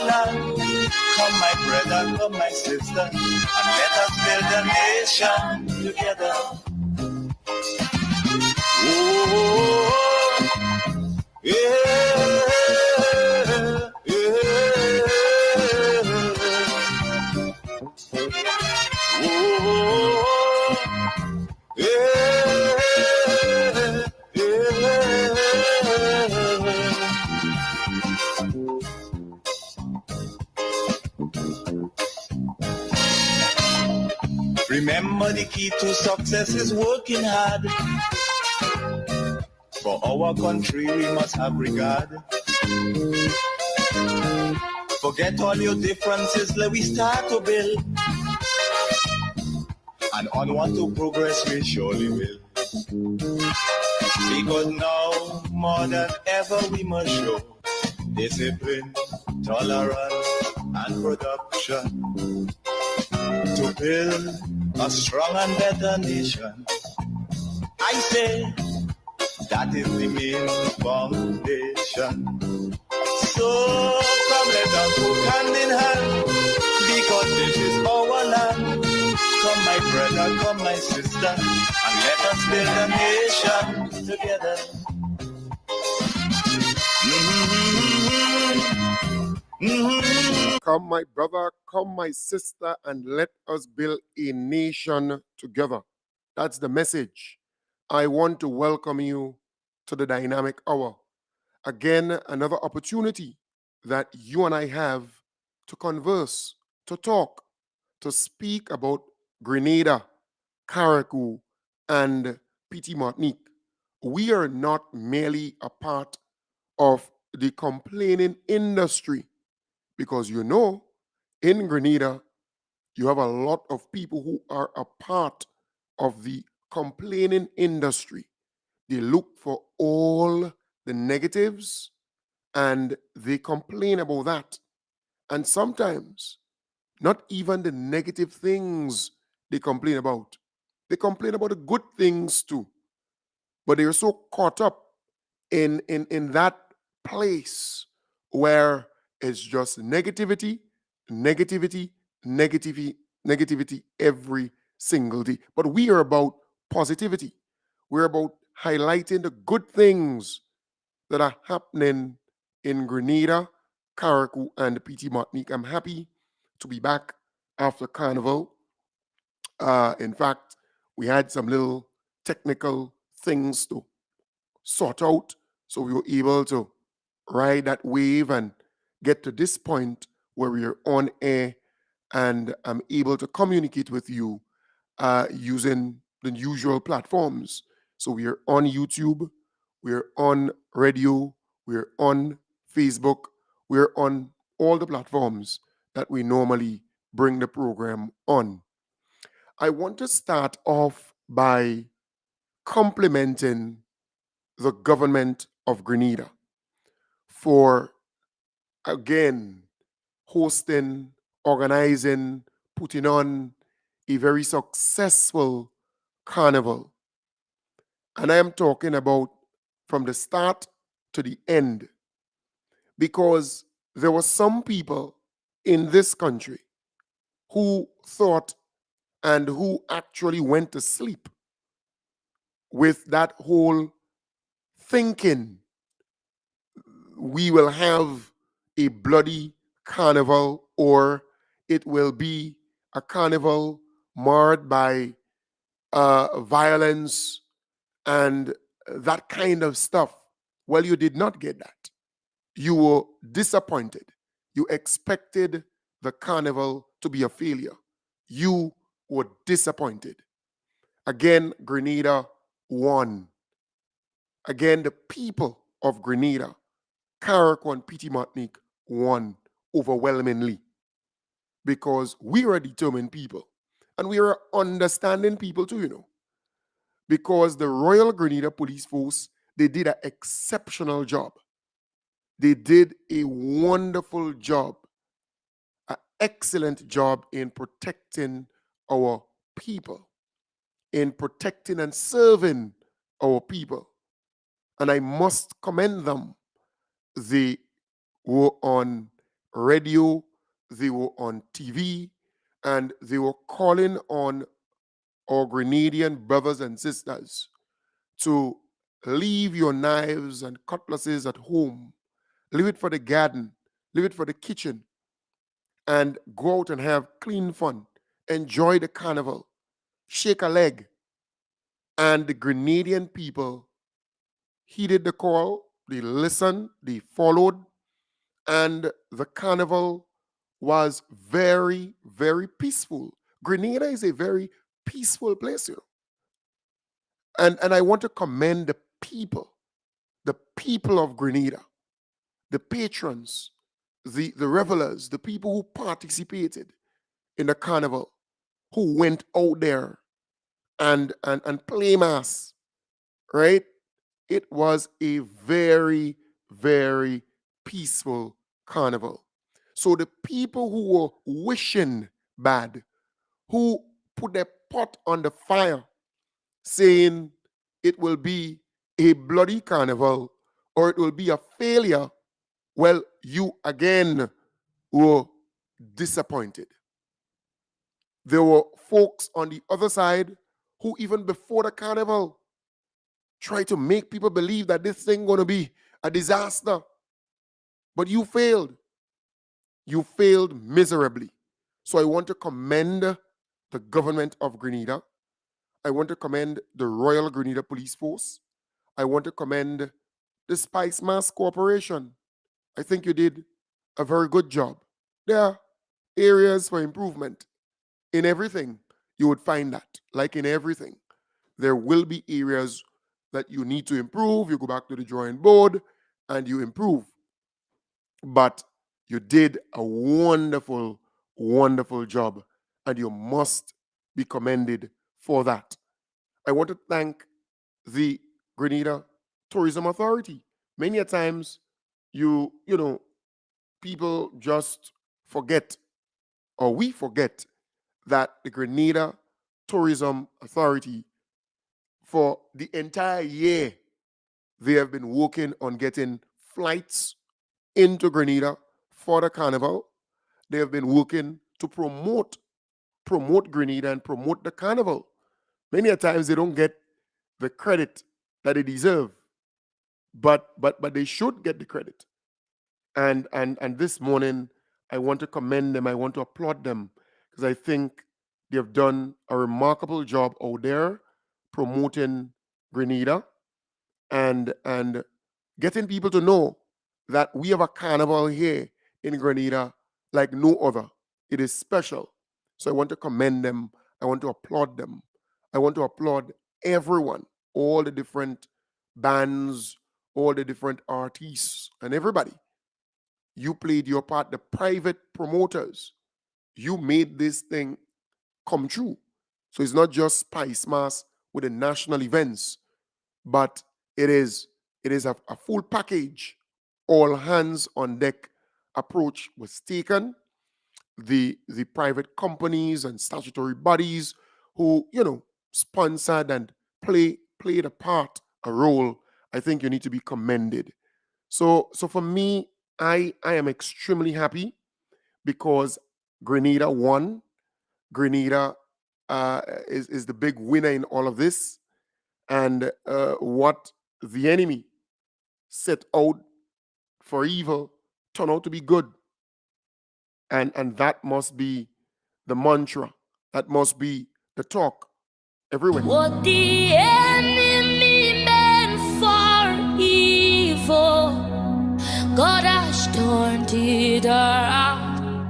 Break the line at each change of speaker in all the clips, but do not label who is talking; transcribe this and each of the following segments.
land. Come my brother, come my sister, and let us build a nation together. Oh, yeah, yeah. Oh, yeah, yeah. Remember, the key to success is working hard. For our country, we must have regard. Forget all your differences, let we start to build. And onward to progress we surely will. Because now, more than ever, we must show discipline, tolerance, and production to build a strong and better nation. I say, that is the main foundation. So come let us work hand in hand, because this is our land. Come my brother, come my sister, and let us build a nation together.
Come my brother, come my sister, and let us build a nation together. That's the message. I want to welcome you to the Dynamic Hour. Again, another opportunity that you and I have to converse, to talk, to speak about Grenada, Carriacou, and Petit Martinique. We are not merely a part of the complaining industry, because you know, in Grenada, you have a lot of people who are a part of the complaining industry. They look for all the negatives and they complain about that. And sometimes, not even the negative things they complain about. They complain about the good things too. But they're so caught up in that place where it's just negativity, negativity, negativity, negativity every single day. But we are about positivity. We're about highlighting the good things that are happening in Grenada, Carriacou, and Petit Martinique. I'm happy to be back after Carnival. In fact, we had some little technical things to sort out, so we were able to ride that wave and get to this point where we are on air and I'm able to communicate with you using the usual platforms. So we are on YouTube, we're on radio, we're on Facebook, we're on all the platforms that we normally bring the program on. I want to start off by complimenting the government of Grenada for, again, hosting, organizing, putting on a very successful carnival. And I am talking about from the start to the end, because there were some people in this country who thought and who actually went to sleep with that whole thinking we will have a bloody carnival, or it will be a carnival marred by violence and that kind of stuff. Well, you did not get that. You were disappointed. You expected the carnival to be a failure. You were disappointed. Again, Grenada won. Again, the people of Grenada, Carriacou and Petit Martinique won overwhelmingly, because we are determined people and we are understanding people too, you know, because the Royal Grenada Police Force, they did an exceptional job. They did a wonderful job, an excellent job in protecting our people, in protecting and serving our people. And I must commend them. They were on radio, they were on TV, and they were calling on our Grenadian brothers and sisters to leave your knives and cutlasses at home, leave it for the garden, leave it for the kitchen, and go out and have clean fun, enjoy the carnival, shake a leg. And the Grenadian people heeded the call, they listened, they followed, and the carnival was very, very peaceful. Grenada is a very peaceful place, you know. And I want to commend the people of Grenada, the patrons, the revelers, the people who participated in the carnival, who went out there and play mass, right? It was a very, very peaceful carnival. So the people who were wishing bad, who put their pot on the fire, saying it will be a bloody carnival or it will be a failure, well, you again were disappointed. There were folks on the other side who, even before the carnival, tried to make people believe that this thing going to be a disaster. But you failed. You failed miserably. So I want to commend the government of Grenada. I want to commend the Royal Grenada Police Force. I want to commend the Spice Mask Corporation. I think you did a very good job. There are areas for improvement. In everything, you would find that. Like in everything, there will be areas that you need to improve. You go back to the drawing board and you improve. But you did a wonderful, wonderful job, and you must be commended for that. I want to thank the Grenada Tourism Authority. Many a times, you know, people just forget, or we forget, that the Grenada Tourism Authority, for the entire year, they have been working on getting flights into Grenada for the carnival. They have been working to promote Grenada and promote the carnival. Many a times they don't get the credit that they deserve, but they should get the credit. And this morning, I want to commend them. I want to applaud them, because I think they have done a remarkable job out there promoting Grenada and getting people to know that we have a carnival here in Grenada like no other. It is special. So I want to commend them. I want to applaud them. I want to applaud everyone, all the different bands, all the different artists, and everybody. You played your part, the private promoters. You made this thing come true. So it's not just Spice Mass with the national events, but it is a full package. All hands on deck approach was taken. The private companies and statutory bodies who, sponsored and played a role, I think you need to be commended. So for me, I am extremely happy because Grenada won. Grenada is the big winner in all of this. And what the enemy set out for evil turned out to be good. And that must be the mantra. That must be the talk everywhere.
What the enemy meant for evil, God has turned it around,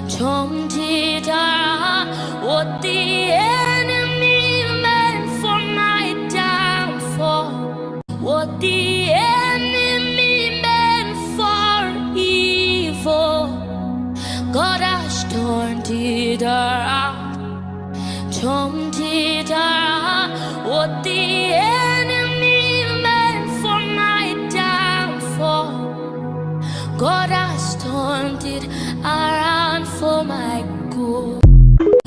turned it around. What the enemy meant for my downfall, what the enemy meant for evil, God has turned it around, turned it around. What the enemy meant for my downfall, God has turned it around for my good.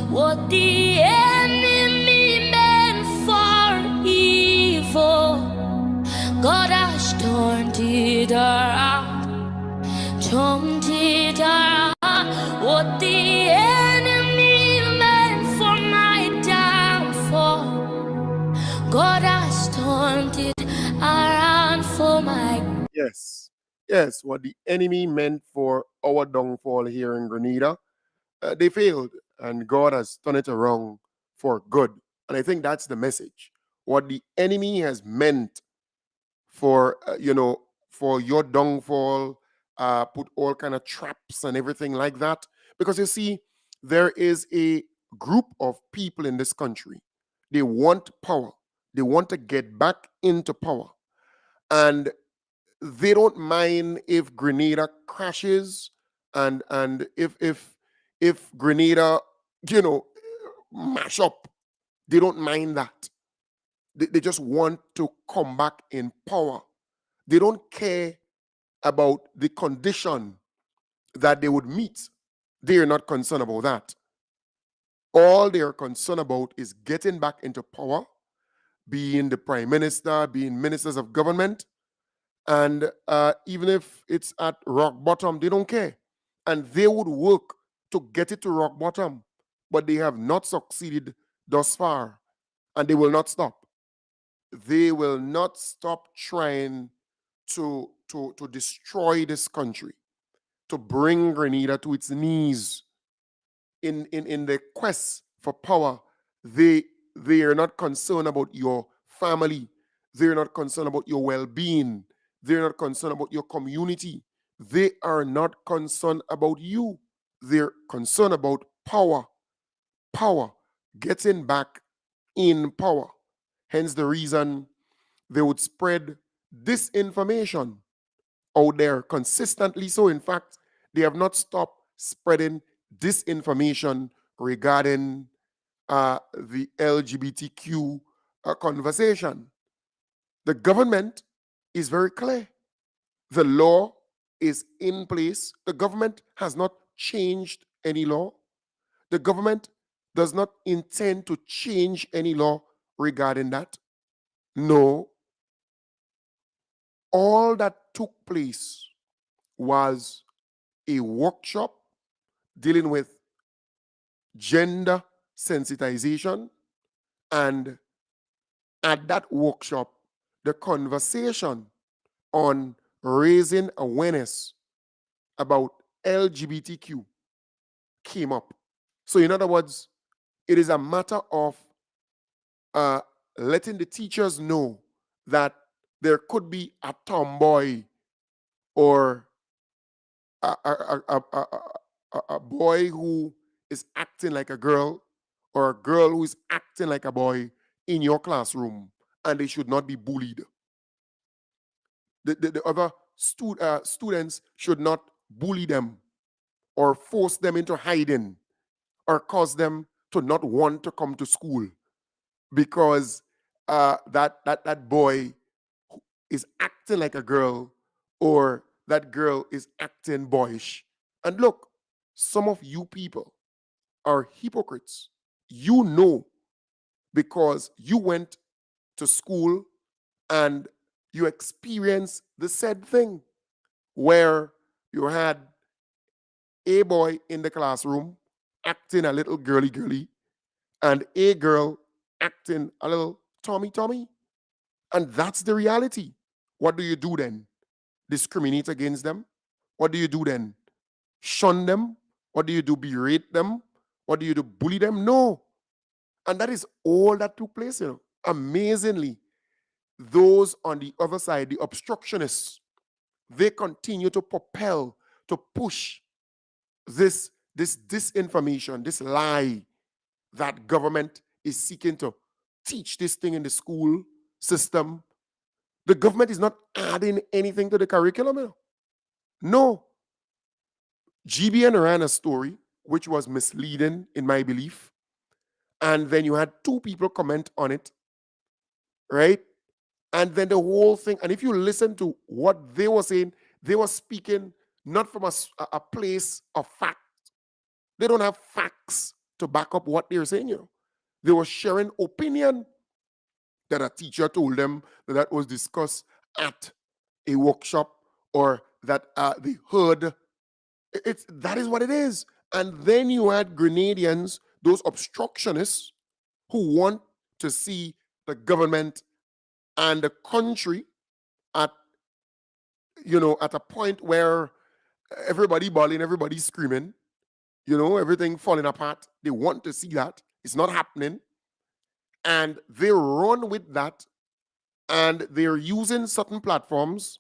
What the enemy meant for evil, God has turned it around, turned it around. What the enemy meant for my downfall, God has turned it around for my.
Yes. Yes, what the enemy meant for our downfall here in Grenada, they failed, and God has turned it around for good. And I think that's the message. What the enemy has meant for, for your downfall, put all kind of traps and everything like that. Because you see, there is a group of people in this country. They want power. They want to get back into power. And they don't mind if Grenada crashes, and if Grenada, mash up. They don't mind that. They just want to come back in power. They don't care about the condition that they would meet. They are not concerned about that. All they are concerned about is getting back into power, being the prime minister, being ministers of government, and even if it's at rock bottom, they don't care. And they would work to get it to rock bottom, but they have not succeeded thus far, and they will not stop. They will not stop trying to destroy this country, to bring Grenada to its knees in the quest for power. They are not concerned about your family. They're not concerned about your well-being. They're not concerned about your community. They are not concerned about you. They're concerned about power. Power. Getting back in power. Hence the reason they would spread disinformation out there consistently. So in fact, they have not stopped spreading disinformation regarding the LGBTQ conversation. The government is very clear. The law is in place. The government has not changed any law. The government does not intend to change any law regarding that. No. All that took place was a workshop dealing with gender sensitization, and at that workshop, the conversation on raising awareness about LGBTQ came up. So in other words, it is a matter of letting the teachers know that there could be a tomboy or a boy who is acting like a girl, or a girl who is acting like a boy in your classroom, and they should not be bullied. The other students should not bully them or force them into hiding or cause them to not want to come to school because that boy is acting like a girl, or that girl is acting boyish. And look, some of you people are hypocrites. You know, because you went to school and you experienced the said thing where you had a boy in the classroom acting a little girly and a girl acting a little Tommy. And that's the reality. What do you do then? Discriminate against them? What do you do then? Shun them? What do you do? Berate them? What do you do? Bully them? No. And that is all that took place. Amazingly, those on the other side, the obstructionists, they continue to propel, to push this disinformation, this lie that government is seeking to teach this thing in the school system. The government is not adding anything to the curriculum. No. GBN ran a story which was misleading in my belief. And then you had two people comment on it, right? And then the whole thing, and if you listen to what they were saying, they were speaking not from a place of fact. They don't have facts to back up what they're saying. They were sharing opinion that a teacher told them that was discussed at a workshop, or that they heard. That is what it is. And then you had Grenadians, those obstructionists who want to see the government and the country at, at a point where everybody bawling, everybody screaming, everything falling apart. They want to see that. It's not happening. And they run with that, and they're using certain platforms.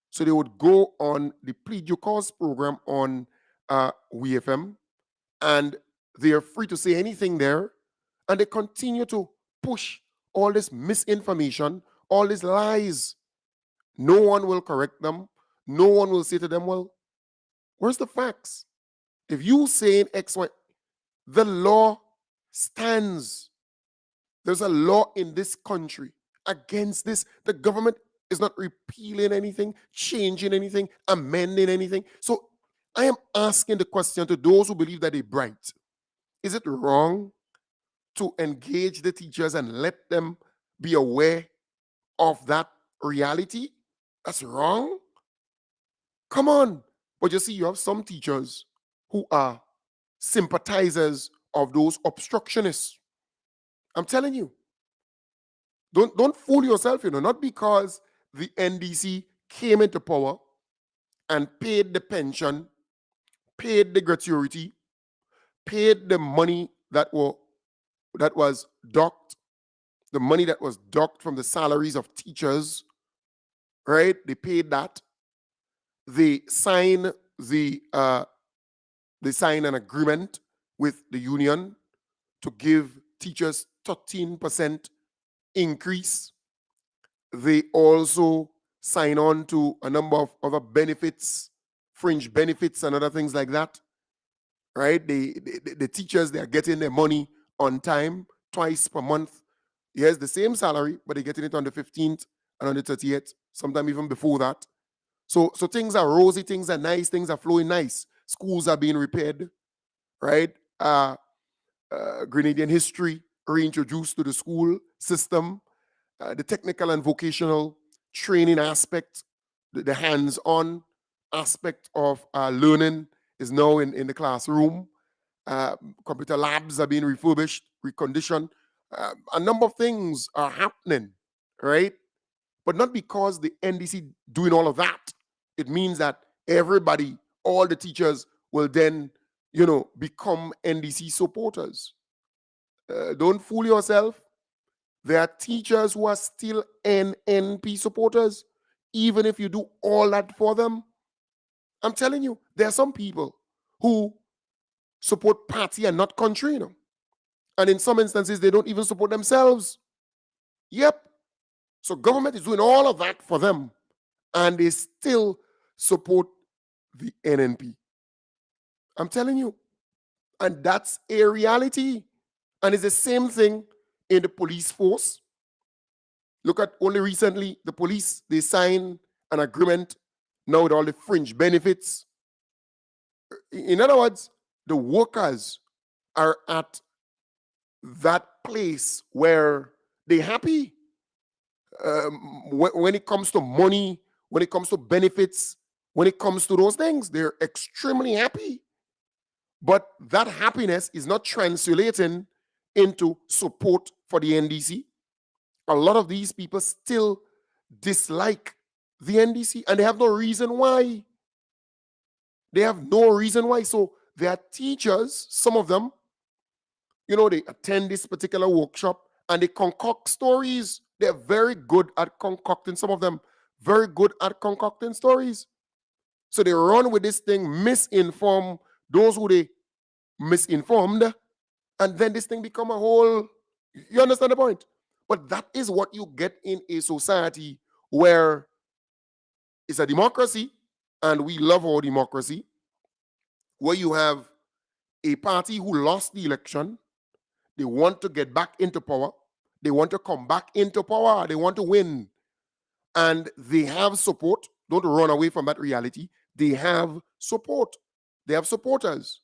So they would go on the Plead Your Cause program on WFM, and they are free to say anything there. And they continue to push all this misinformation, all these lies. No one will correct them. No one will say to them, well, where's the facts? If you say X, Y, the law stands. There's a law in this country against this. The government is not repealing anything, changing anything, amending anything. So I am asking the question to those who believe that they're bright. Is it wrong to engage the teachers and let them be aware of that reality? That's wrong. Come on. But you see, you have some teachers who are sympathizers of those obstructionists. I'm telling you. Don't fool yourself, not because the NDC came into power and paid the pension, paid the gratuity, paid the money that was docked, the money that was docked from the salaries of teachers, right? They paid that. They sign an agreement with the union to give teachers 13% increase. They also sign on to a number of other benefits, fringe benefits and other things like that, right? The teachers, they are getting their money on time, twice per month. Yes, the same salary, but they're getting it on the 15th and on the 30th, sometime even before that. So things are rosy, things are nice, things are flowing nice. Schools are being repaired, right? Grenadian history reintroduced to the school system. The technical and vocational training aspect, the hands-on aspect of learning is now in the classroom. Computer labs are being refurbished, reconditioned. A number of things are happening, right? But not because the NDC doing all of that. It means that everybody, all the teachers will then, become NDC supporters. Don't fool yourself. There are teachers who are still NNP supporters, even if you do all that for them. I'm telling you, there are some people who support party and not country, And in some instances, they don't even support themselves. Yep. So government is doing all of that for them, and they still support the NNP. I'm telling you. And that's a reality. And it's the same thing in the police force. Look at only recently, the police, they signed an agreement now with all the fringe benefits. In other words, the workers are at that place where they're happy. When it comes to money, when it comes to benefits, when it comes to those things, they're extremely happy. But that happiness is not translating into support for the NDC. A lot of these people still dislike the NDC, and they have no reason why. They have no reason why. So there are teachers, some of them, they attend this particular workshop and they concoct stories. They're very good at concocting, some of them, very good at concocting stories. So they run with this thing, misinform those who they misinformed, and then this thing become a whole, you understand the point? But that is what you get in a society where it's a democracy, and we love our democracy, where you have a party who lost the election. They want to get back into power. They want to come back into power. They want to win. And they have support. Don't run away from that reality. They have support. They have supporters.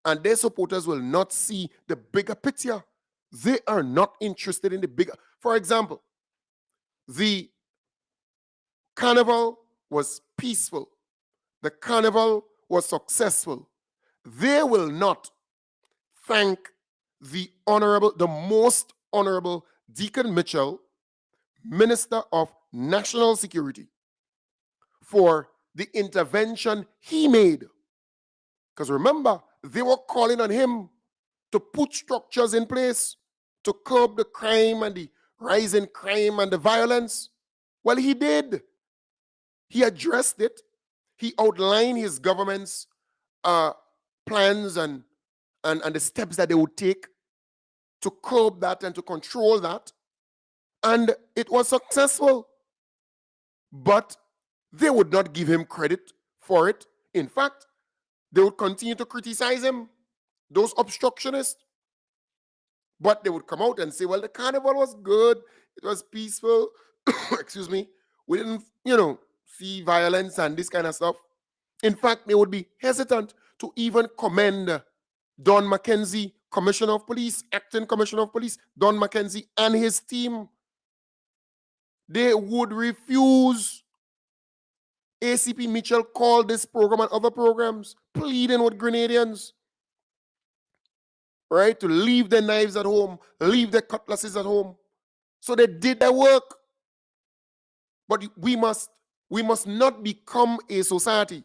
And their supporters will not see the bigger picture. They are not interested in the bigger. For example, the Carnival was peaceful. The Carnival was successful. they will not thank the most honorable Deacon Mitchell, Minister of National Security, for the intervention he made. Because remember, they were calling on him to put structures in place to curb the crime and the rise in crime and the violence. Well, he did. He addressed it. He outlined his government's plans and the steps that they would take to curb that and to control that. And it was successful. But they would not give him credit for it. In fact, they would continue to criticize him, those obstructionists. But they would come out and say, well, the carnival was good. It was peaceful. Excuse me. We didn't, see violence and this kind of stuff. In fact, they would be hesitant to even commend Don McKenzie, Commissioner of Police, Acting Commissioner of Police, Don McKenzie and his team. They would refuse. ACP Mitchell called this program and other programs, pleading with Grenadians, right, to leave their knives at home, leave their cutlasses at home. So they did their work. But we must not become a society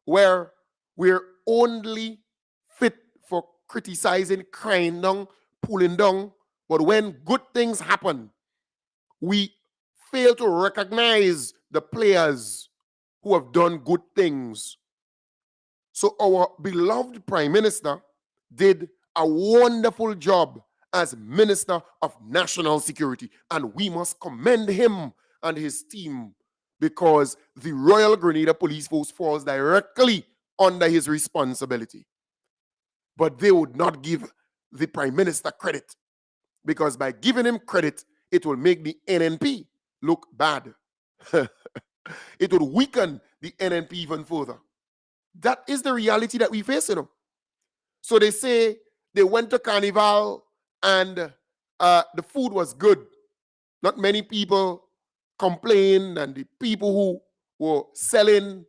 where we're only fit for criticizing, crying down, pulling down, but when good things happen, we fail to recognize the players who have done good things. So our beloved Prime Minister did a wonderful job as Minister of National Security, and we must commend him and his team because the Royal Grenada Police Force falls directly under his responsibility. But they would not give the Prime Minister credit because by giving him credit, it will make the NNP look bad. It would weaken the NNP even further. That is the reality that we face, So they say they went to Carnival and the food was good. Not many people complained, and the people who were selling,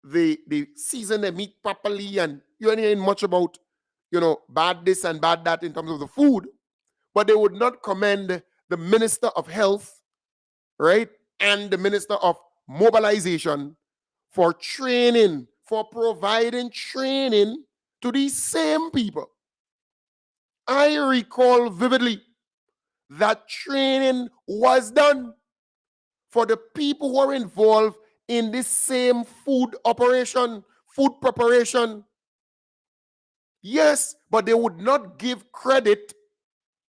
they season their meat properly, and you ain't hearing much about, bad this and bad that in terms of the food. But they would not commend the Minister of Health, right, and the Minister of Mobilization for training, for providing training to these same people. I recall vividly that training was done for the people who are involved in this same food operation, food preparation. Yes, but they would not give credit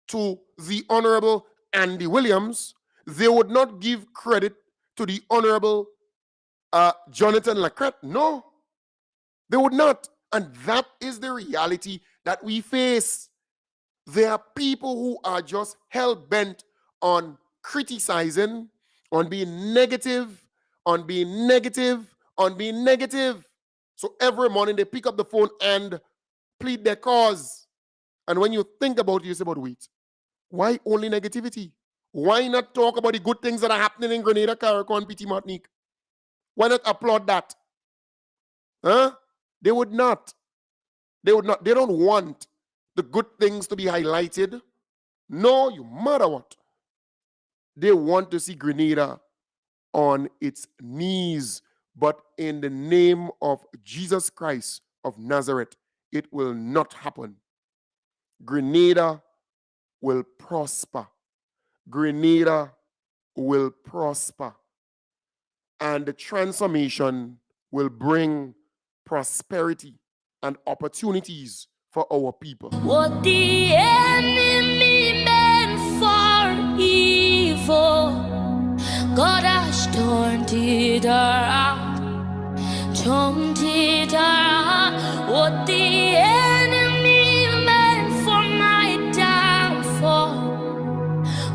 to the Honorable Andy Williams. They would not give credit to the Honorable Jonathan Lacrette. No, they would not. And that is the reality that we face. There are people who are just hell-bent on criticizing, on being negative, on being negative, on being negative. So every morning they pick up the phone and plead their cause. And when you think about it, you say, but wait, why only negativity? Why not talk about the good things that are happening in Grenada, Carriacou, and Petit Martinique? Why not applaud that? Huh? They would not. They would not. They don't want the good things to be highlighted. No, you matter what. They want to see Grenada on its knees. But in the name of Jesus Christ of Nazareth, it will not happen. Grenada will prosper. Grenada will prosper. And the transformation will bring prosperity and opportunities for our people.
What the enemy meant for evil, God has turned it around, turned it around. What the enemy meant for my downfall,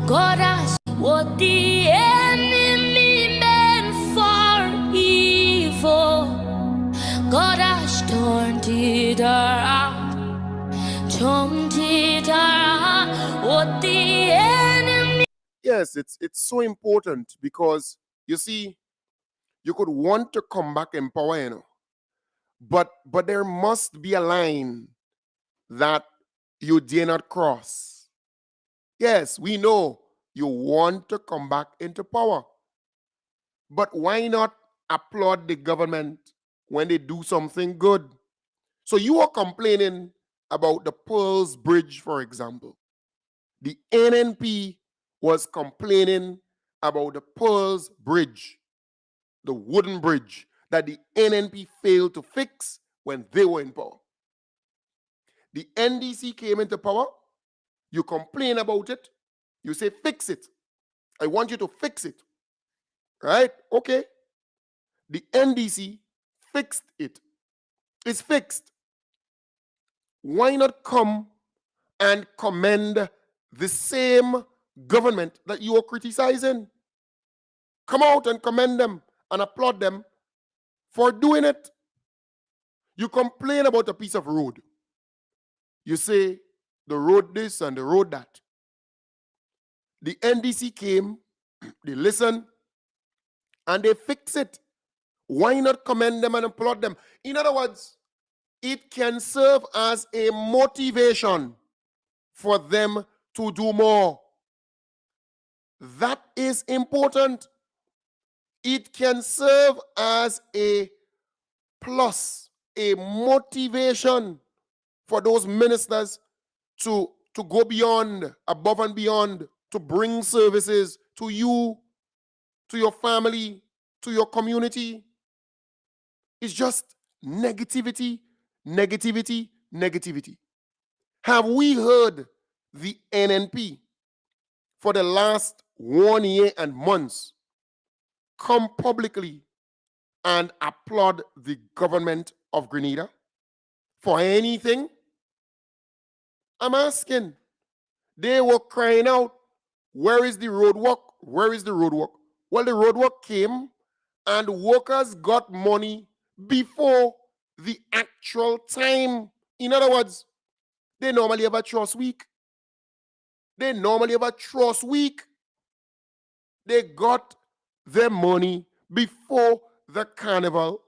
God has. What the enemy meant for evil, God has turned it around, turned it around. What the enemy.
Yes, it's so important because, you see, you could want to come back in power, But there must be a line that you dare not cross. Yes, we know you want to come back into power. But why not applaud the government when they do something good? So you are complaining about the Pearls Bridge, for example. The NNP was complaining about the Pearls Bridge, the wooden bridge that the NNP failed to fix when they were in power. The NDC came into power, you complain about it, you say, fix it. I want you to fix it. Right? Okay. The NDC fixed it. It's fixed. Why not come and commend the same government that you are criticizing? Come out and commend them and applaud them for doing it. You complain about a piece of road. You say the road this and the road that. The NDC came, they listened, and they fix it. Why not commend them and applaud them? In other words, it can serve as a motivation for them to do more. That is important. It can serve as a plus, a motivation for those ministers to go beyond, above and beyond, to bring services to you, to your family, to your community. It's just negativity, negativity, negativity. Have we heard the NNP for the last 1 year and months come publicly and applaud the government of Grenada for anything? I'm asking. They were crying out, where is the roadwork? Where is the roadwork? Well, the roadwork came and workers got money before the actual time. In other words, they normally have a trust week. They got their money before the carnival,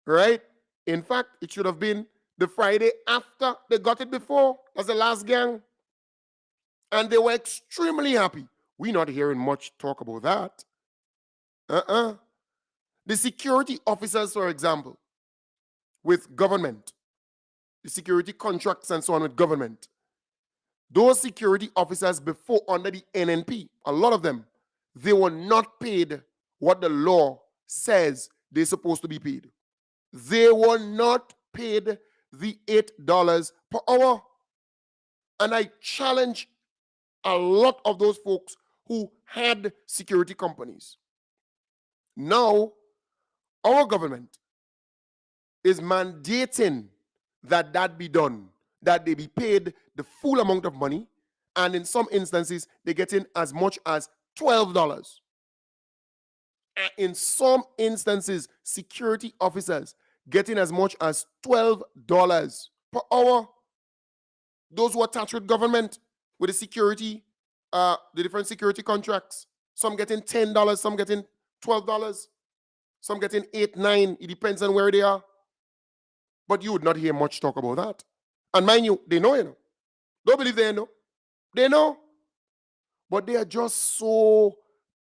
right? In fact, it should have been the Friday after they got it before, as the last gang. And they were extremely happy. We're not hearing much talk about that. The security officers, for example, with government, the security contracts and so on with government, those security officers before under the NNP, a lot of them, they were not paid what the law says they're supposed to be paid. They were not paid the $8 per hour. And I challenge a lot of those folks who had security companies. Now, our government is mandating that that be done, that they be paid the full amount of money, and in some instances, they get in as much as $12. And in some instances, security officers getting as much as $12 per hour. Those who are attached with government, with the security, the different security contracts. Some getting $10, some getting $12, some getting $8, $9. It depends on where they are. But you would not hear much talk about that. And mind you, they know, Don't believe they know. They know. But they are just so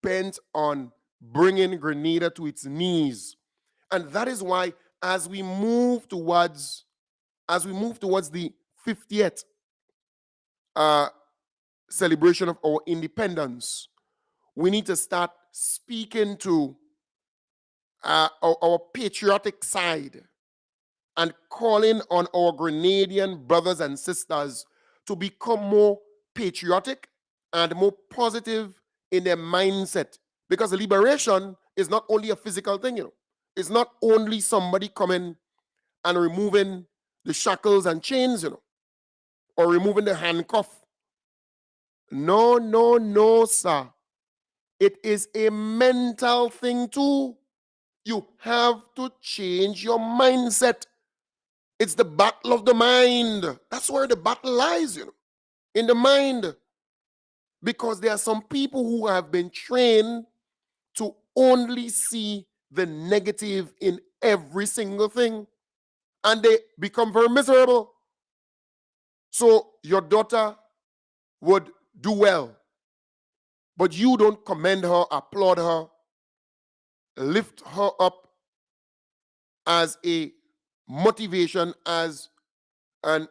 bent on bringing Grenada to its knees. And that is why as we move towards the 50th celebration of our independence, we need to start speaking to our patriotic side and calling on our Grenadian brothers and sisters to become more patriotic and more positive in their mindset. Because liberation is not only a physical thing, It's not only somebody coming and removing the shackles and chains, or removing the handcuff. No, sir. It is a mental thing too. You have to change your mindset. It's the battle of the mind. That's where the battle lies, in the mind. Because there are some people who have been trained to only see the negative in every single thing, and they become very miserable. So your daughter would do well, but you don't commend her, applaud her, lift her up as a motivation, as an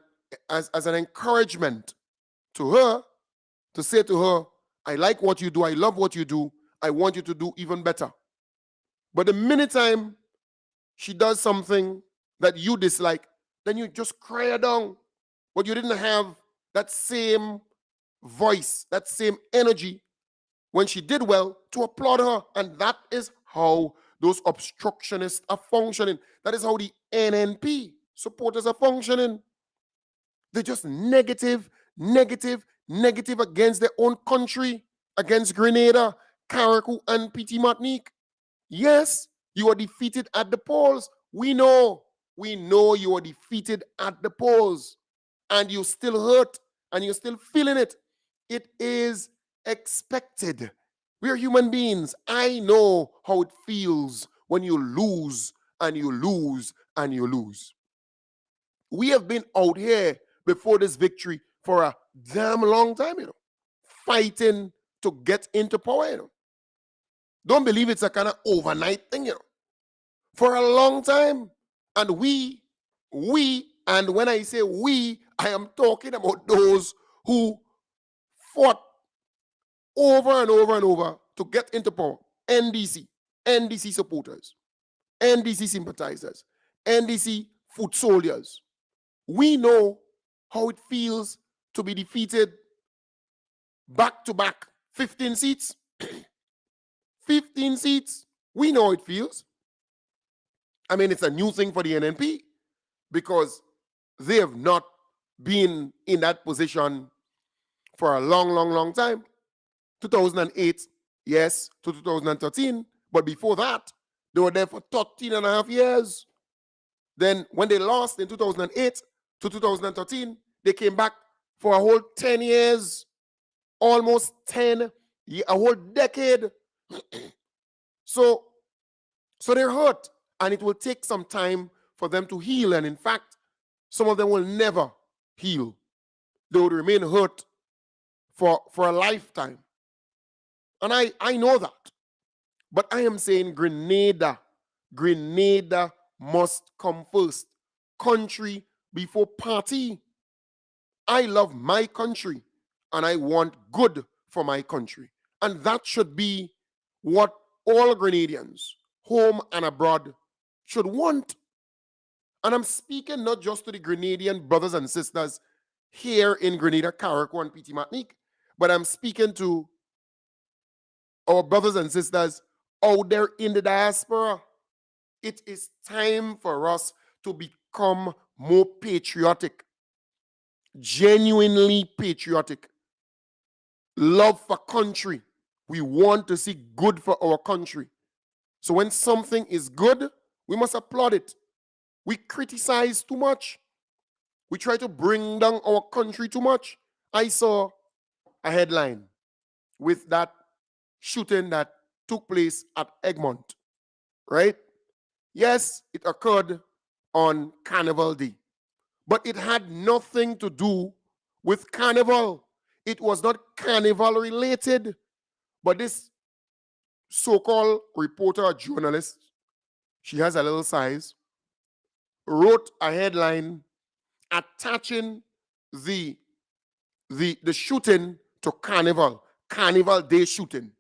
encouragement to her, to say to her, I like what you do, I love what you do, I want you to do even better. But the minute time she does something that you dislike, then you just cry her down. But you didn't have that same voice, that same energy when she did well to applaud her. And that is how those obstructionists are functioning. That is how the NNP supporters are functioning. They're just negative, negative, negative against their own country, against Grenada, Carriacou, and PT Martinique. Yes, you are defeated at the polls. We know you are defeated at the polls, and you still hurt, and you're still feeling it. It is expected. We are human beings. I know how it feels when you lose, and you lose, and you lose. We have been out here before this victory for a damn long time, fighting to get into power, Don't believe it's a kind of overnight thing, for a long time. And we, and when I say we, I am talking about those who fought over and over and over to get into power. NDC supporters, NDC sympathizers, NDC foot soldiers. We know how it feels to be defeated back to back, 15 seats. 15 seats. We know how it feels. I mean, it's a new thing for the NNP because they have not been in that position for a long, long, long time. 2008, yes, to 2013. But before that, they were there for 13 and a half years. Then when they lost in 2008 to 2013, they came back for a whole 10 years, almost 10, a whole decade. So they're hurt, and it will take some time for them to heal. And in fact, some of them will never heal. They will remain hurt for a lifetime. And I know that. But I am saying Grenada must come first. Country before party. I love my country, and I want good for my country. And that should be what all Grenadians, home and abroad, should want. And I'm speaking not just to the Grenadian brothers and sisters here in Grenada, Carriacou, and PT Martinique, but I'm speaking to our brothers and sisters out there in the diaspora. It is time for us to become more patriotic, genuinely patriotic. Love for country. We want to see good for our country. So when something is good, we must applaud it. We criticize too much. We try to bring down our country too much. I saw a headline with that shooting that took place at Egmont, right? Yes, it occurred on Carnival Day, but it had nothing to do with Carnival. It was not Carnival related, but this so-called reporter or journalist, she has a little size, wrote a headline attaching the shooting to Carnival Day shooting.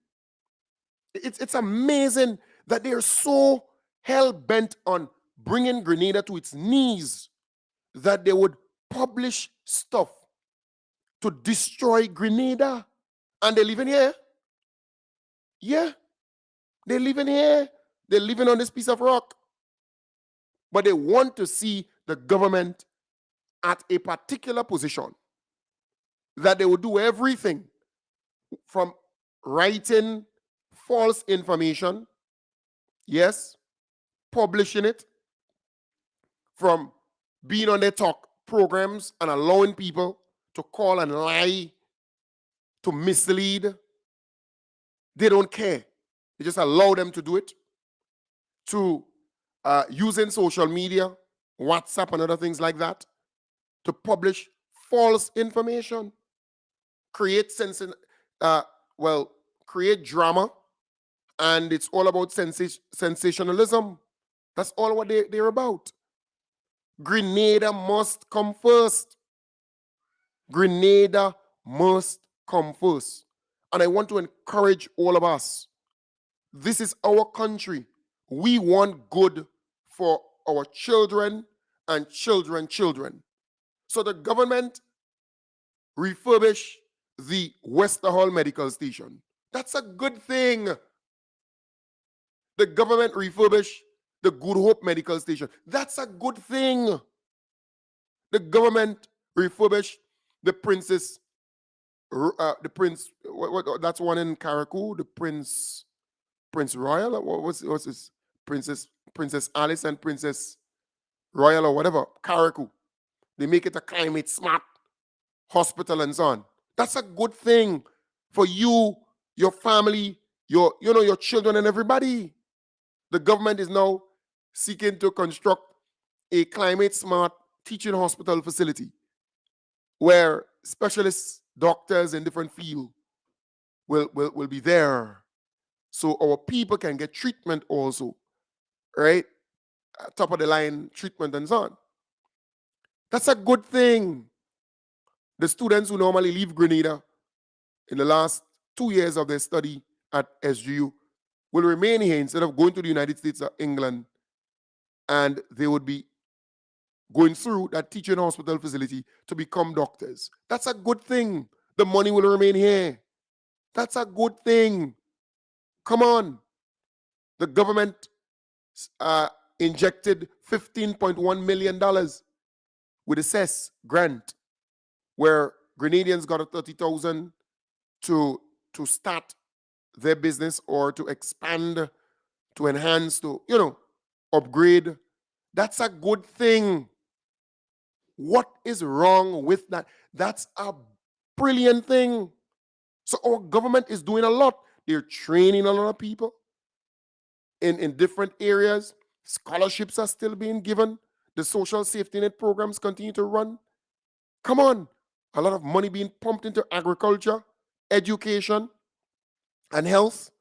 It's amazing that they're so hell-bent on bringing Grenada to its knees that they would publish stuff to destroy Grenada. And they're living here. Yeah, they're living here. They're living on this piece of rock. But they want to see the government at a particular position, that they will do everything from writing false information, yes, publishing it, from being on their talk programs and allowing people to call and lie, to mislead. They don't care. They just allow them to do it, to using social media, WhatsApp and other things like that, to publish false information, create create drama, and it's all about sensationalism. That's all what they're about. Grenada must come first. Grenada must come first. And I want to encourage all of us. This is our country. We want good for our children and children. So the government refurbish the Westerhall Medical Station. That's a good thing. The government refurbish the Good Hope Medical Station. That's a good thing. The government refurbish the that's one in Carriacou, the Prince Royal, what's this? Princess Alice and Princess Royal or whatever, Carriacou. They make it a climate smart hospital and so on. That's a good thing for you, your family, your children and everybody. The government is now seeking to construct a climate smart teaching hospital facility where specialist doctors in different fields will be there, so our people can get treatment also, right? Top of the line treatment and so on. That's a good thing. The students who normally leave Grenada in the last 2 years of their study at SGU will remain here instead of going to the United States or England, and they would be going through that teaching hospital facility to become doctors. That's a good thing. The money will remain here. That's a good thing. Come on. The government injected $15.1 million with a CES grant, where Grenadians got a $30,000 to start their business or to expand, to enhance, to upgrade. That's a good thing. What is wrong with that? That's a brilliant thing. So our government is doing a lot. They're training a lot of people in different areas. Scholarships are still being given. The social safety net programs continue to run. Come on. A lot of money being pumped into agriculture, education, and health.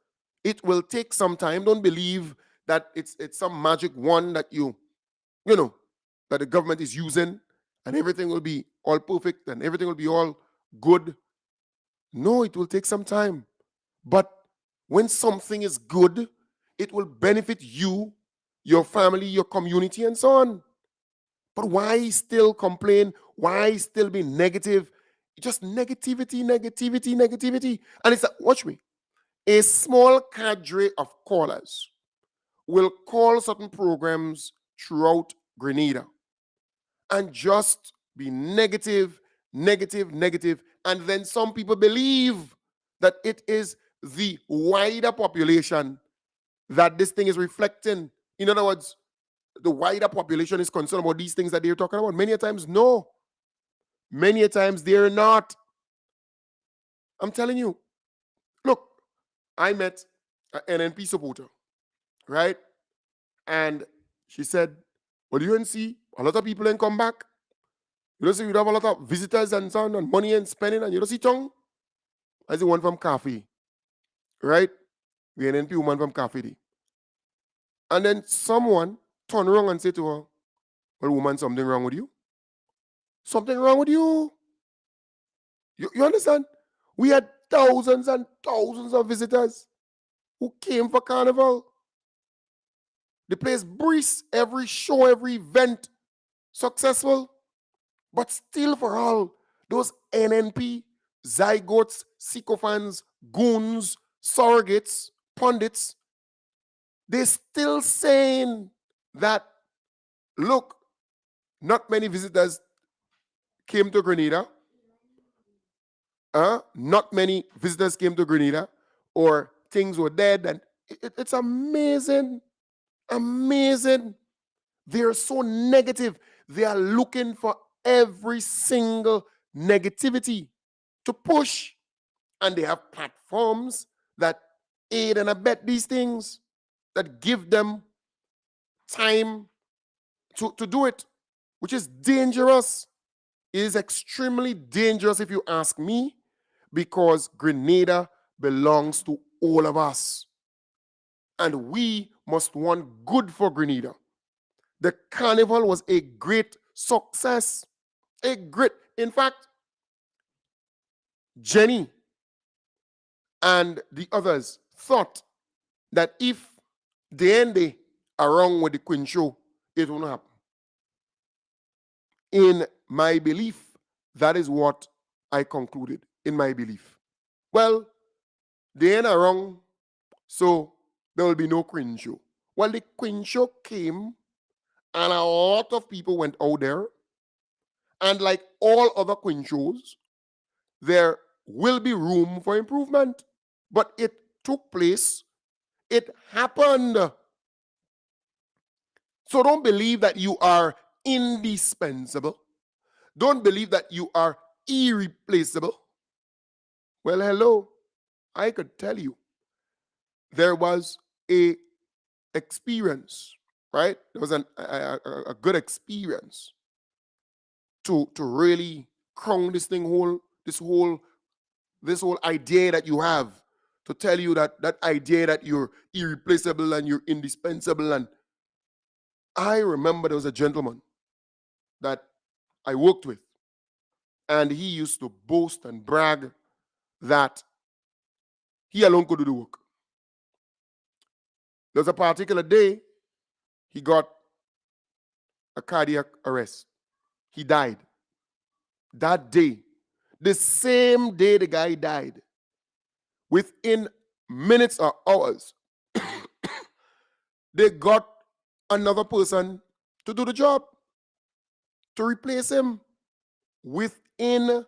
It will take some time. Don't believe that it's some magic wand that that the government is using and everything will be all perfect and everything will be all good. No, it will take some time. But when something is good, it will benefit you, your family, your community, and so on. But why still complain? Why still be negative? Just negativity. And it's watch me. A small cadre of callers will call certain programs throughout Grenada and just be negative, and then some people believe that it is the wider population that this thing is reflecting. In other words, the wider population is concerned about these things that they're talking about. Many a times, no. Many a times, they're not. I'm telling you. Look, I met an NP supporter, right? And she said, well, you don't see a lot of people ain't come back. You don't see you have a lot of visitors and so on, and money and spending, and you don't see tongue. I see one from Cafe, right? We an NP woman from Cafe. And then someone turned around and said to her, well, woman, something wrong with you? Something wrong with you? You understand? We had thousands and thousands of visitors who came for Carnival. The place breeze, every show, every event, successful. But still for all, those NNP, zygotes, sycophants, goons, surrogates, pundits, they're still saying that, look, not many visitors came to Grenada. Not many visitors came to Grenada, or things were dead. And it's amazing. Amazing. They're so negative. They are looking for every single negativity to push. And they have platforms that aid and abet these things, that give them time to do it, which is dangerous. It is extremely dangerous if you ask me, because Grenada belongs to all of us. And we must want good for Grenada. The carnival was a great success. In fact, Jenny and the others thought that if they end around with the Queen show, it won't happen. In my belief, that is what I concluded, in my belief. Well, they end around, so there will be no Queen show. Well, the Queen show came, and a lot of people went out there. And like all other Queen shows, there will be room for improvement. But it took place. It happened. So don't believe that you are indispensable. Don't believe that you are irreplaceable. Well, hello. I could tell you there was a experience, right? There was a good experience to really crown this whole idea that you have, to tell you that idea that you're irreplaceable and you're indispensable. And I remember there was a gentleman that I worked with, and he used to boast and brag that he alone could do the work. There was a particular day he got a cardiac arrest. He died. That day, the same day the guy died, within minutes or hours, they got another person to do the job, to replace him. Within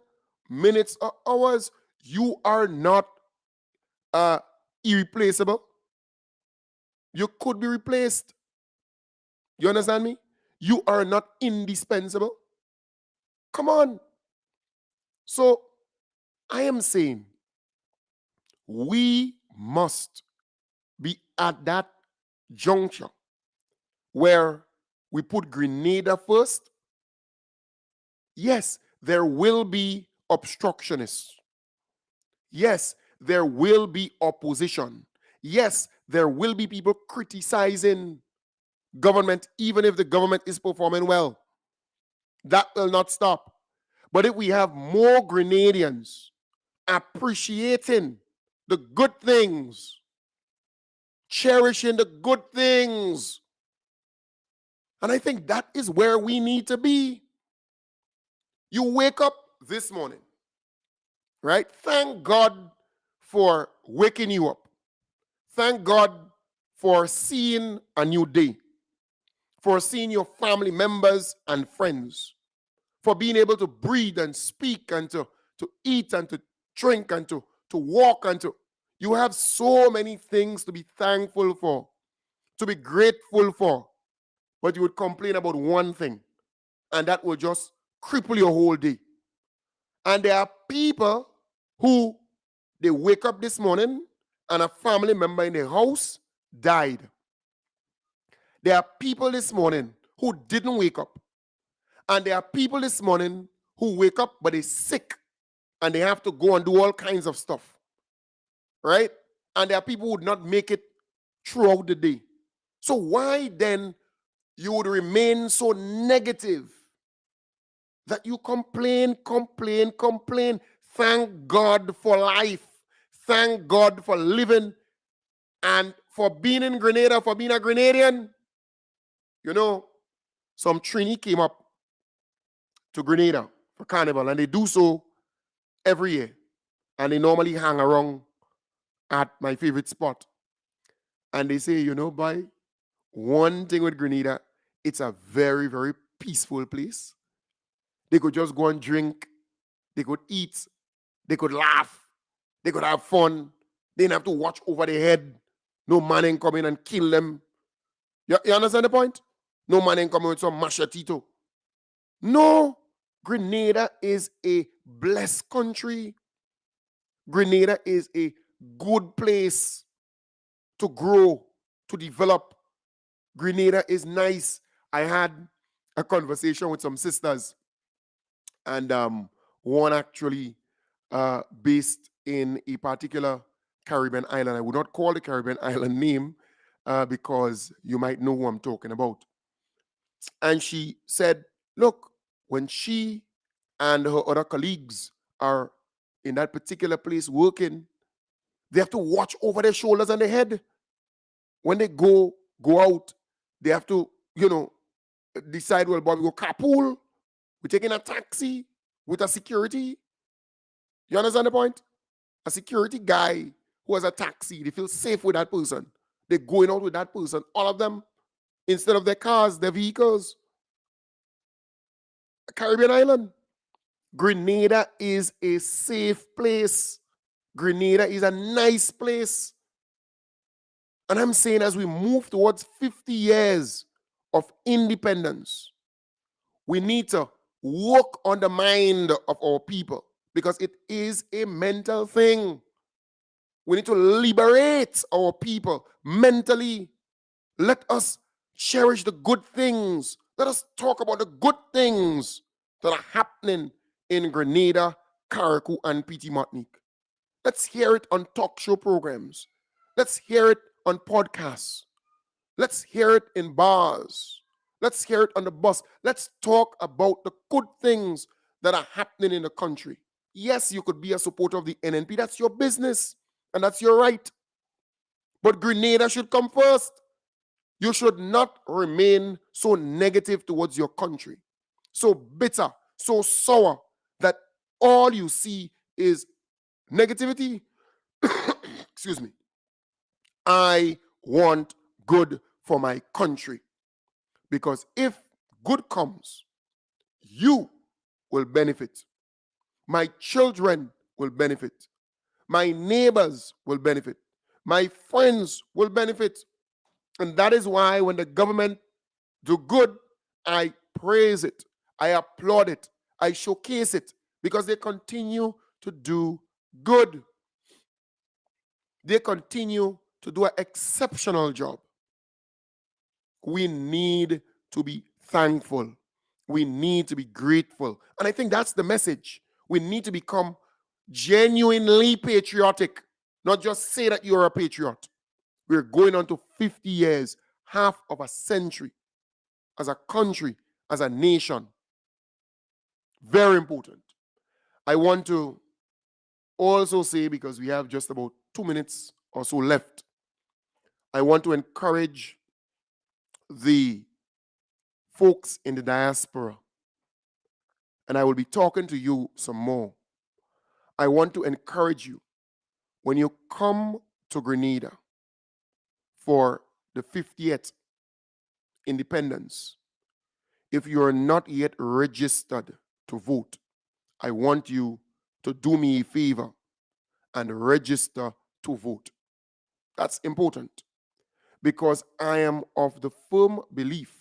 minutes or hours. You are not irreplaceable. You could be replaced. You understand me? You are not indispensable. Come on. So I am saying we must be at that juncture where we put Grenada first. Yes, there will be obstructionists. Yes, there will be opposition. Yes, there will be people criticizing government, even if the government is performing well. That will not stop. But if we have more Grenadians appreciating the good things, cherishing the good things, and I think that is where we need to be. You wake up this morning, right? Thank God for waking you up. Thank God for seeing a new day, for seeing your family members and friends, for being able to breathe and speak and to eat and to drink and to walk and to. You have so many things to be thankful for, to be grateful for, but you would complain about one thing, and that will just cripple your whole day. And there are people who, they wake up this morning and a family member in their house died. There are people this morning who didn't wake up. And there are people this morning who wake up but they're sick and they have to go and do all kinds of stuff. Right? And there are people who would not make it throughout the day. So why then you would remain so negative that you complain? Thank God for life. Thank God for living and for being in Grenada, for being a Grenadian. You know, some Trini came up to Grenada for Carnival, and they do so every year. And they normally hang around at my favorite spot. And they say, you know, boy, one thing with Grenada, it's a very, very peaceful place. They could just go and drink. They could eat. They could laugh. They could have fun. They didn't have to watch over their head. No man ain't come in and kill them. You understand the point? No man ain't coming with some machetito. No. Grenada is a blessed country. Grenada is a good place to grow, to develop, Grenada is nice. I had a conversation with some sisters, and one actually based in a particular Caribbean island. I would not call the Caribbean island name because you might know who I'm talking about. And she said, look, when she and her other colleagues are in that particular place working, they have to watch over their shoulders and their head. When they go out, they have to, decide, well, Bobby, go carpool. We're taking a taxi with a security. You understand the point? A security guy who has a taxi, they feel safe with that person. They're going out with that person. All of them, instead of their cars, their vehicles. A Caribbean island. Grenada is a safe place. Grenada is a nice place. And I'm saying as we move towards 50 years of independence, we need to work on the mind of our people because it is a mental thing. We need to liberate our people mentally. Let us cherish the good things. Let us talk about the good things that are happening in Grenada, Carriacou, and PT Martinique. Let's hear it on talk show programs. Let's hear it on podcasts. Let's hear it in bars. Let's hear it on the bus. Let's talk about the good things that are happening in the country. Yes, you could be a supporter of the NNP. That's your business, and that's your right. But Grenada should come first. You should not remain so negative towards your country, so bitter, so sour, that all you see is negativity. Excuse me. I want good for my country. Because if good comes, you will benefit. My children will benefit. My neighbors will benefit. My friends will benefit. And that is why when the government do good, I praise it. I applaud it. I showcase it because they continue to do good. They continue to do an exceptional job. We need to be thankful. We need to be grateful. And I think that's the message. We need to become genuinely patriotic, not just say that you're a patriot. We're going on to 50 years, half of a century as a country, as a nation. Very important. I want to also say, because we have just about 2 minutes or so left, I want to encourage the folks in the diaspora, and I will be talking to you some more. I want to encourage you, when you come to Grenada for the 50th independence, if you are not yet registered to vote, I want you to do me a favor and register to vote. That's important because I am of the firm belief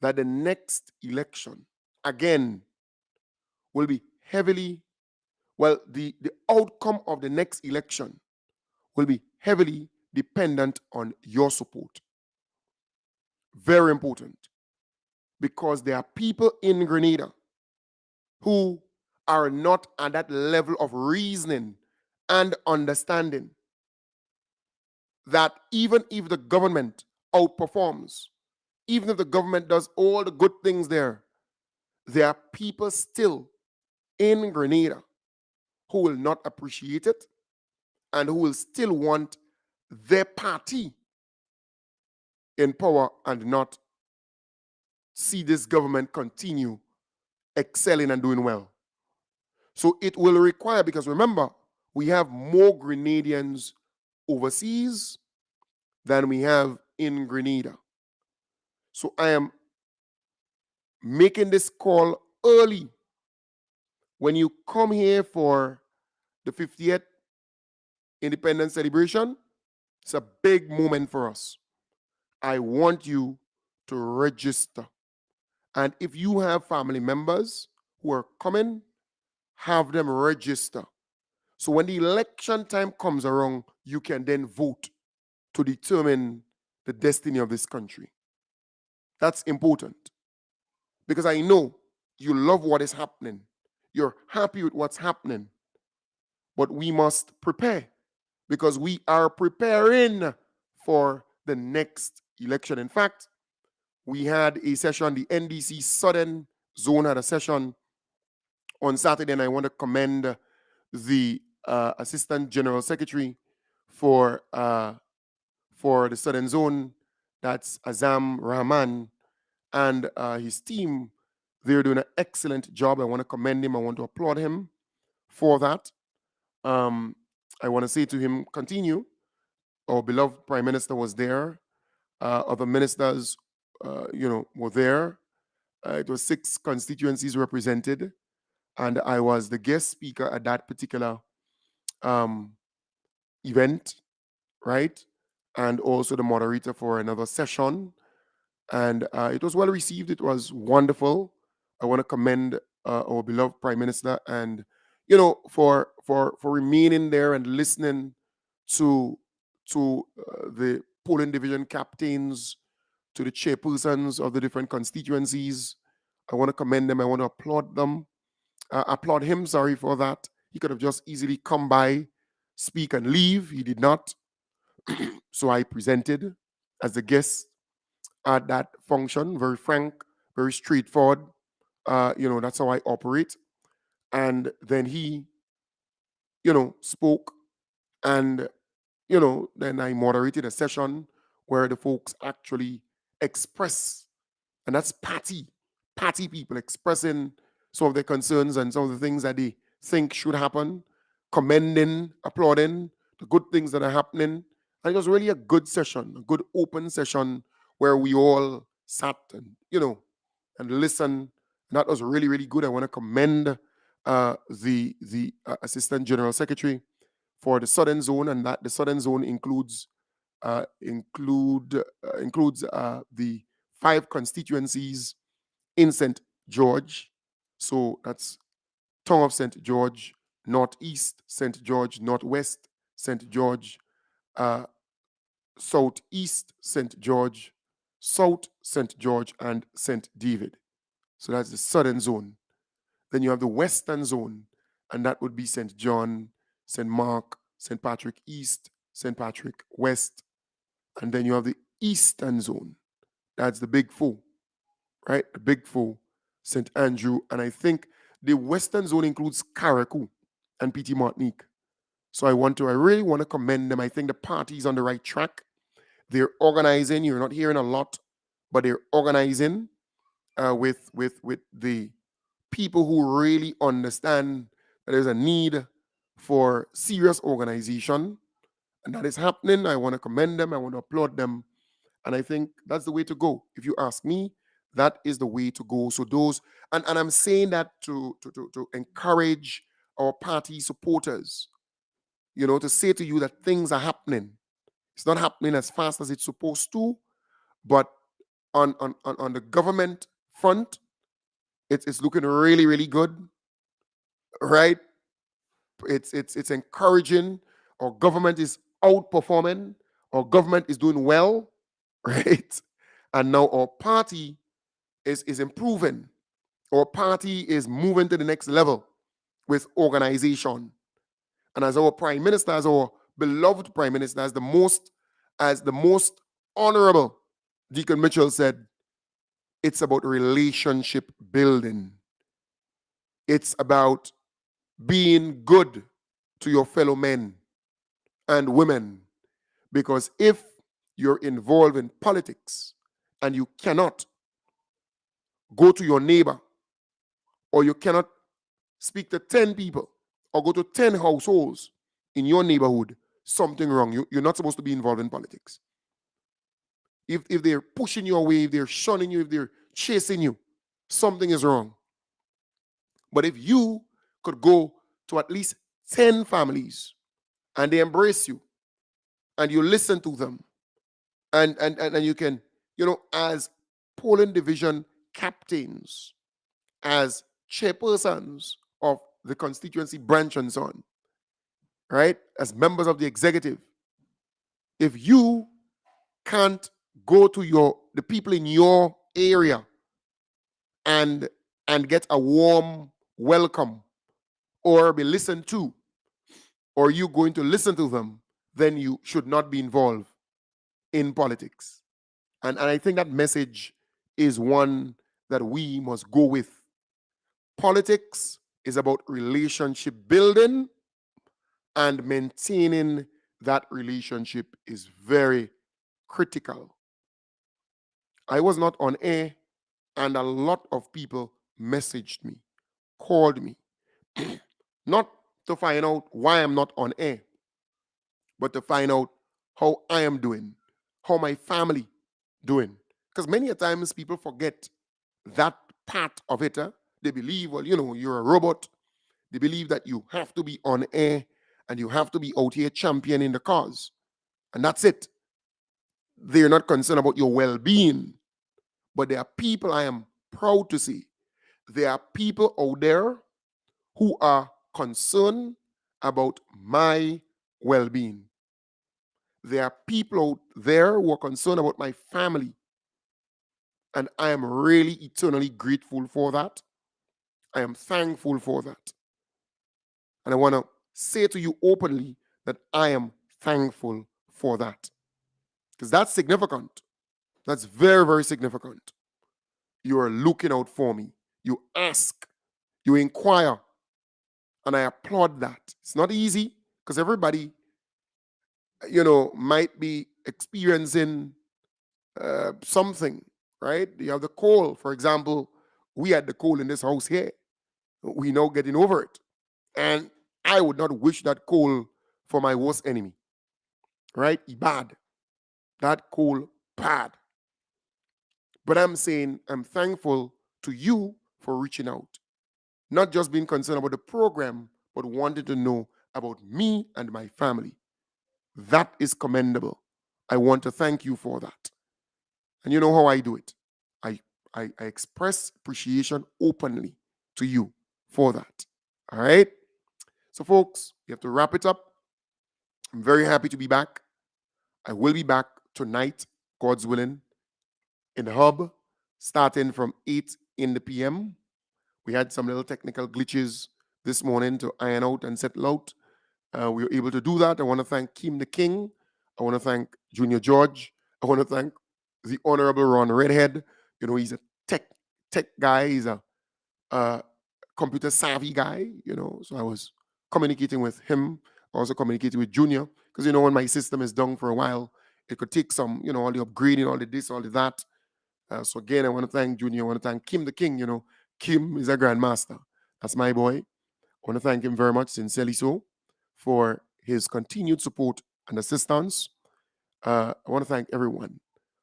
that the next election, again, will be heavily, the outcome of the next election will be heavily dependent on your support. Very important. Because there are people in Grenada who are not at that level of reasoning and understanding that even if the government outperforms, even if the government does all the good things there are people still in Grenada who will not appreciate it and who will still want their party in power and not see this government continue excelling and doing well. So it will require, because remember, we have more Grenadians overseas than we have in Grenada. So I am making this call early. When you come here for the 50th independence celebration, it's a big moment for us. I want you to register. And if you have family members who are coming, have them register. So when the election time comes around, you can then vote to determine the destiny of this country. That's important because I know you love what is happening. You're happy with what's happening. But we must prepare because we are preparing for the next election. In fact, we had a session, the NDC Southern Zone had a session on Saturday, and I want to commend the Assistant General Secretary for the Southern Zone, that's Azam Rahman, and his team. They're doing an excellent job. I want to commend him. I want to applaud him for that. I want to say to him, continue. Our beloved Prime Minister was there. Other ministers, were there. It was 6 constituencies represented, and I was the guest speaker at that particular event, right? And also the moderator for another session. And it was well received. It was wonderful. I want to commend our beloved Prime Minister and, for remaining there and listening to the polling division captains, to the chairpersons of the different constituencies. I want to commend them. I want to applaud them. Applaud him, sorry for that. He could have just easily come by, speak and leave. He did not. So I presented as the guest at that function, very frank, very straightforward. That's how I operate. And then he, spoke, and, then I moderated a session where the folks actually express, and that's party people expressing some of their concerns and some of the things that they think should happen, commending, applauding the good things that are happening. And it was really a good session, a good open session where we all sat and, and listened. And that was really, really good. I want to commend the Assistant General Secretary for the Southern Zone, and that the Southern Zone includes the 5 constituencies in St. George. So that's Tongue of St. George, Northeast St. George, Northwest St. George, Southeast St. George, South St. George, and St. David. So that's the Southern Zone. Then you have the Western Zone, and that would be St. John, St. Mark, St. Patrick East, St. Patrick West. And then you have the Eastern Zone. That's the Big Four, right? The Big Four, St. Andrew. And I think the Western Zone includes Carriacou and PT Martinique. So I really want to commend them. I think the party's on the right track. They're organizing. You're not hearing a lot, but they're organizing with the people who really understand that there's a need for serious organization, and that is happening. I want to commend them. I want to applaud them. And I think that's the way to go. If you ask me, that is the way to go. So those, and I'm saying that to encourage our party supporters, to say to you that things are happening. It's not happening as fast as it's supposed to, but on the government front, it's looking really, really good, right? It's encouraging. Our government is outperforming. Our government is doing well, right? And now our party is improving. Our party is moving to the next level with organization. And as our Prime Minister, as our beloved Prime Minister, as the most honorable Deacon Mitchell said, it's about relationship building. It's about being good to your fellow men and women. Because if you're involved in politics and you cannot go to your neighbor, or you cannot speak to 10 people or go to 10 households in your neighborhood, something wrong. You're not supposed to be involved in politics. If they're pushing you away, if they're shunning you, if they're chasing you, something is wrong. But if you could go to at least 10 families and they embrace you and you listen to them, and you can, as polling division captains, as chairpersons of the constituency branch and so on, right, as members of the executive, if you can't go to the people in your area and get a warm welcome or be listened to, or you going to listen to them, then you should not be involved in politics. And I think that message is one that we must go with. Politics is about relationship building, and maintaining that relationship is very critical. I was not on air, and a lot of people messaged me, called me, not to find out why I'm not on air, but to find out how I am doing, how my family doing. Because many a times people forget that part of it. They believe, well, you're a robot. They believe that you have to be on air and you have to be out here championing the cause. And that's it. They're not concerned about your well-being. But there are people, I am proud to say, there are people out there who are concerned about my well-being. There are people out there who are concerned about my family. And I am really eternally grateful for that. I am thankful for that. And I want to say to you openly that I am thankful for that. Because that's significant. That's very, very significant. You are looking out for me. You ask. You inquire. And I applaud that. It's not easy because everybody, might be experiencing something, right? You have the cold. For example, we had the cold in this house here. We now getting over it. And I would not wish that cold for my worst enemy, right? Bad. That cold, bad. But I'm saying I'm thankful to you for reaching out. Not just being concerned about the program, but wanted to know about me and my family. That is commendable. I want to thank you for that. And you know how I do it. I express appreciation openly to you for that. All right? So, folks, we have to wrap it up. I'm very happy to be back. I will be back tonight, God's willing, in the hub, starting from 8 in the p.m. We had some little technical glitches this morning to iron out and settle out. We were able to do that. I want to thank Kim the King. I want to thank Junior George. I want to thank the Honorable Ron Redhead. He's a tech guy. He's a computer savvy guy, So I was communicating with him. I also communicated with Junior because, when my system is down for a while, it could take some, all the upgrading, all the this, all the that. So again, I want to thank Junior. I want to thank Kim the King. Kim is a grandmaster. That's my boy. I want to thank him very much, sincerely so, for his continued support and assistance. I want to thank everyone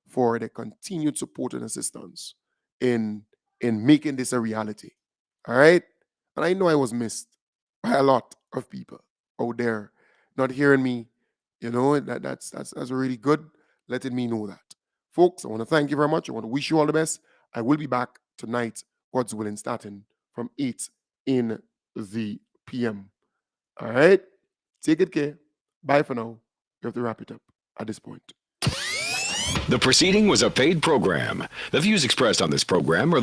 for their continued support and assistance in making this a reality. All right? And I know I was missed by a lot of people out there not hearing me. That's really good, letting me know that. Folks, I want to thank you very much. I want to wish you all the best. I will be back tonight, God's willing, starting from 8 in the p.m. All right? Take good care. Bye for now. You have to wrap it up at this point.
The proceeding was a paid program. The views expressed on this program are